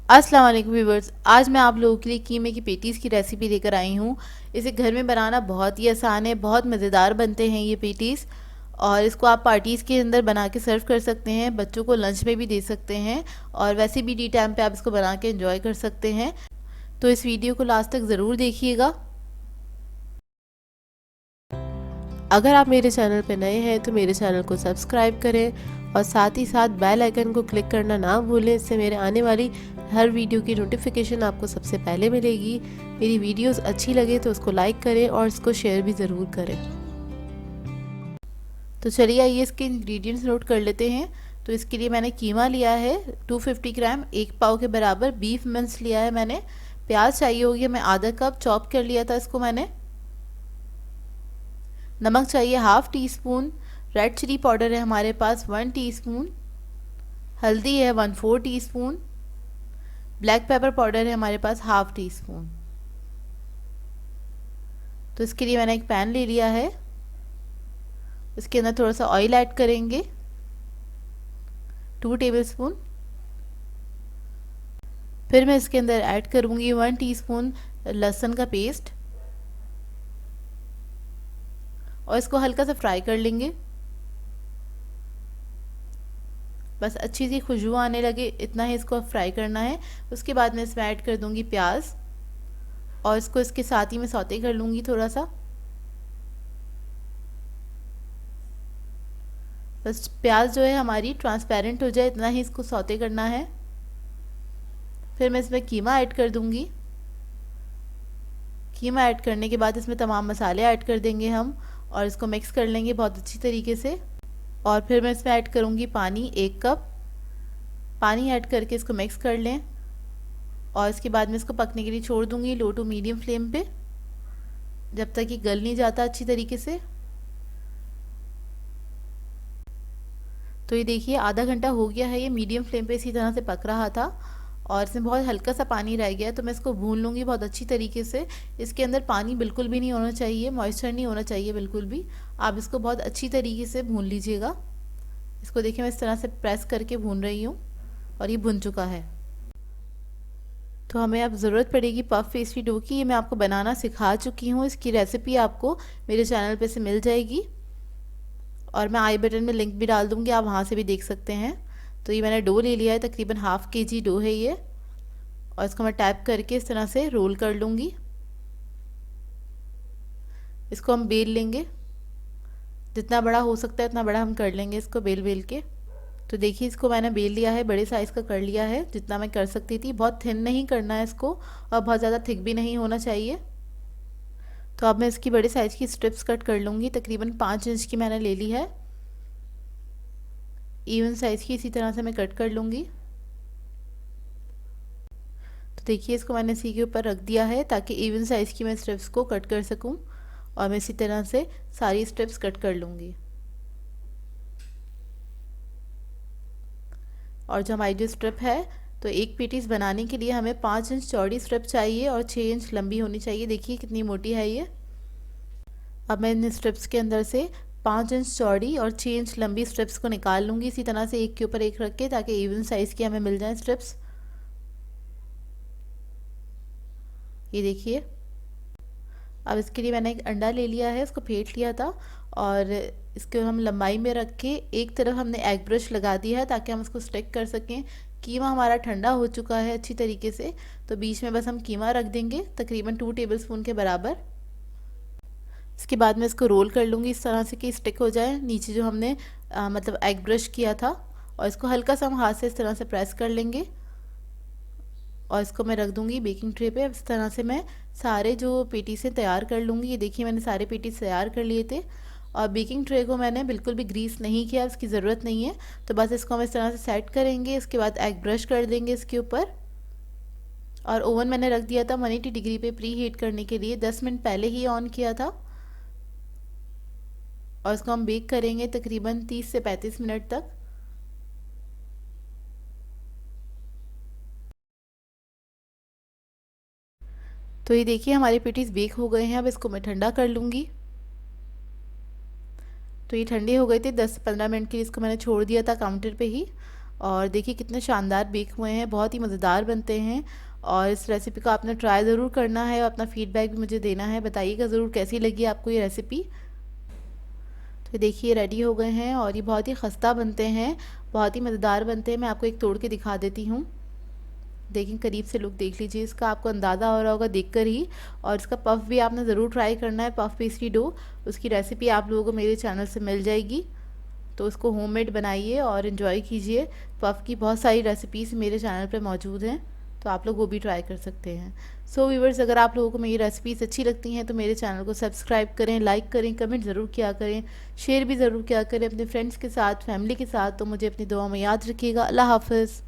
अस्सलाम वालेकुम व्यूवर्स, आज मैं आप लोगों के लिए कीमे की पेटीज़ की रेसिपी लेकर आई हूँ। इसे घर में बनाना बहुत ही आसान है, बहुत मज़ेदार बनते हैं ये पेटीज़। और इसको आप पार्टीज़ के अंदर बना के सर्व कर सकते हैं, बच्चों को लंच में भी दे सकते हैं और वैसे भी टी टाइम पे आप इसको बना के एंजॉय कर सकते हैं। तो इस वीडियो को लास्ट तक ज़रूर देखिएगा। अगर आप मेरे चैनल पर नए हैं तो मेरे चैनल को सब्सक्राइब करें और साथ ही साथ बेल आइकन को क्लिक करना ना भूलें। इससे मेरे आने वाली हर वीडियो की नोटिफिकेशन आपको सबसे पहले मिलेगी। मेरी वीडियोस अच्छी लगे तो उसको लाइक करें और इसको शेयर भी ज़रूर करें। तो चलिए आइए इसके इंग्रेडिएंट्स नोट कर लेते हैं। तो इसके लिए मैंने कीमा लिया है 250 ग्राम, 1 पाव के बराबर बीफ मिंस लिया है मैंने। प्याज चाहिए होगी, मैं आधा कप चॉप कर लिया था इसको मैंने। नमक चाहिए half teaspoon. Red chilli powder है हमारे पास 1 टीस्पून। हल्दी है 1/4 टीस्पून। ब्लैक पेपर पाउडर है हमारे पास हाफ टी स्पून। तो इसके लिए मैंने एक पैन ले लिया है, इसके अंदर थोड़ा सा ऑयल ऐड करेंगे 2 टेबलस्पून। फिर मैं इसके अंदर ऐड करूँगी 1 टीस्पून लहसुन का पेस्ट और इसको हल्का सा फ्राई कर लेंगे। बस अच्छी सी खुशबू आने लगे इतना ही इसको फ्राई करना है। उसके बाद मैं इसमें ऐड कर दूँगी प्याज और इसको इसके साथ ही मैं सौते कर लूँगी थोड़ा सा। बस प्याज जो है हमारी ट्रांसपेरेंट हो जाए इतना ही इसको सौते करना है। फिर मैं इसमें कीमा ऐड कर दूँगी। कीमा ऐड करने के बाद इसमें तमाम मसाले ऐड कर देंगे हम और इसको मिक्स कर लेंगे बहुत अच्छी तरीके से। और फिर मैं इसमें ऐड करूँगी पानी 1 कप। पानी ऐड करके इसको मिक्स कर लें और इसके बाद में इसको पकने के लिए छोड़ दूँगी लो टू मीडियम फ्लेम पे, जब तक ये गल नहीं जाता अच्छी तरीके से। तो ये देखिए आधा घंटा हो गया है, ये मीडियम फ्लेम पे इसी तरह से पक रहा था और इसमें बहुत हल्का सा पानी रह गया है। तो मैं इसको भून लूँगी बहुत अच्छी तरीके से। इसके अंदर पानी बिल्कुल भी नहीं होना चाहिए, मॉइस्चर नहीं होना चाहिए बिल्कुल भी। आप इसको बहुत अच्छी तरीके से भून लीजिएगा। इसको देखिए मैं इस तरह से प्रेस करके भून रही हूँ और ये भुन चुका है। तो हमें अब ज़रूरत पड़ेगी पफ पेस्ट्री डो की। ये मैं आपको बनाना सिखा चुकी हूँ, इसकी रेसिपी आपको मेरे चैनल पे से मिल जाएगी और मैं आई बटन में लिंक भी डाल दूँगी, आप वहाँ से भी देख सकते हैं। तो ये मैंने डो ले लिया है, तकरीबन हाफ kg डो है ये और इसको मैं टैप करके इस तरह से रोल कर लूँगी। इसको हम बेल लेंगे, जितना बड़ा हो सकता है उतना बड़ा हम कर लेंगे इसको बेल बेल के। तो देखिए इसको मैंने बेल लिया है, बड़े साइज़ का कर लिया है जितना मैं कर सकती थी। बहुत थिन नहीं करना है इसको और बहुत ज़्यादा थिक भी नहीं होना चाहिए। तो अब मैं इसकी बड़े साइज़ की स्ट्रिप्स कट कर लूँगी, तकरीबन 5 इंच की मैंने ले ली है। इवन साइज़ की इसी तरह से मैं कट कर लूँगी। तो देखिए इसको मैंने इसी के ऊपर रख दिया है ताकि इवन साइज़ की मैं स्ट्रिप्स को कट कर सकूँ और मैं इसी तरह से सारी स्ट्रिप्स कट कर लूँगी। और जो हमारी जो स्ट्रिप है, तो एक पेटीज बनाने के लिए हमें 5 इंच चौड़ी स्ट्रिप चाहिए और 6 इंच लंबी होनी चाहिए। देखिए कितनी मोटी है ये। अब मैं इन स्ट्रिप्स के अंदर से 5 इंच चौड़ी और 6 इंच लंबी स्ट्रिप्स को निकाल लूँगी इसी तरह से एक के ऊपर एक रख के, ताकि इवन साइज़ की हमें मिल जाए स्ट्रिप्स। ये देखिए अब इसके लिए मैंने एक अंडा ले लिया है, इसको फेंट लिया था और इसको हम लंबाई में रख के एक तरफ हमने एग ब्रश लगा दिया है ताकि हम इसको स्टिक कर सकें। कीमा हमारा ठंडा हो चुका है अच्छी तरीके से, तो बीच में बस हम कीमा रख देंगे तकरीबन 2 टेबलस्पून के बराबर। इसके बाद मैं इसको रोल कर लूँगी इस तरह से कि स्टिक हो जाए नीचे जो हमने मतलब एग ब्रश किया था। और इसको हल्का सा हम हाथ से इस तरह से प्रेस कर लेंगे और इसको मैं रख दूँगी बेकिंग ट्रे पे। इस तरह से मैं सारे जो पेटी से तैयार कर लूँगी। ये देखिए मैंने सारे पेटी तैयार कर लिए थे और बेकिंग ट्रे को मैंने बिल्कुल भी ग्रीस नहीं किया, इसकी ज़रूरत नहीं है। तो बस इसको हम इस तरह से सेट करेंगे, इसके बाद एग ब्रश कर देंगे इसके ऊपर। और ओवन मैंने रख दिया था 180 डिग्री पे प्री हीट करने के लिए, 10 मिनट पहले ही ऑन किया था। और इसको हम बेक करेंगे तकरीबन 30 से 35 मिनट तक। तो ये देखिए हमारे पेटीज बेक हो गए हैं। अब इसको मैं ठंडा कर लूँगी। तो ये ठंडे हो गए थे, 10 से 15 मिनट के लिए इसको मैंने छोड़ दिया था काउंटर पे ही। और देखिए कितने शानदार बेक हुए हैं, बहुत ही मज़ेदार बनते हैं। और इस रेसिपी को आपने ट्राई ज़रूर करना है और अपना फीडबैक भी मुझे देना है, बताइएगा ज़रूर कैसी लगी आपको ये रेसिपी। तो देखिए रेडी हो गए हैं और ये बहुत ही खस्ता बनते हैं, बहुत ही मज़ेदार बनते हैं। मैं आपको एक तोड़ के दिखा देती हूँ। देखिए करीब से लुक देख लीजिए, इसका आपको अंदाज़ा हो रहा होगा देखकर ही। और इसका पफ़ भी आपने ज़रूर ट्राई करना है, पफ़ पेस्ट्री डो, उसकी रेसिपी आप लोगों को मेरे चैनल से मिल जाएगी। तो उसको होममेड बनाइए और इन्जॉय कीजिए। पफ़ की बहुत सारी रेसिपीज़ मेरे चैनल पे मौजूद हैं, तो आप लोग वो भी ट्राई कर सकते हैं। सो व्यूवर्स, अगर आप लोगों को मेरी रेसिपीज़ अच्छी लगती हैं तो मेरे चैनल को सब्सक्राइब करें, लाइक करें, कमेंट ज़रूर किया करें, शेयर भी ज़रूर किया करें अपने फ्रेंड्स के साथ, फैमिली के साथ। तो मुझे अपनी दुआ में याद रखिएगा। अल्लाह हाफ़िज़।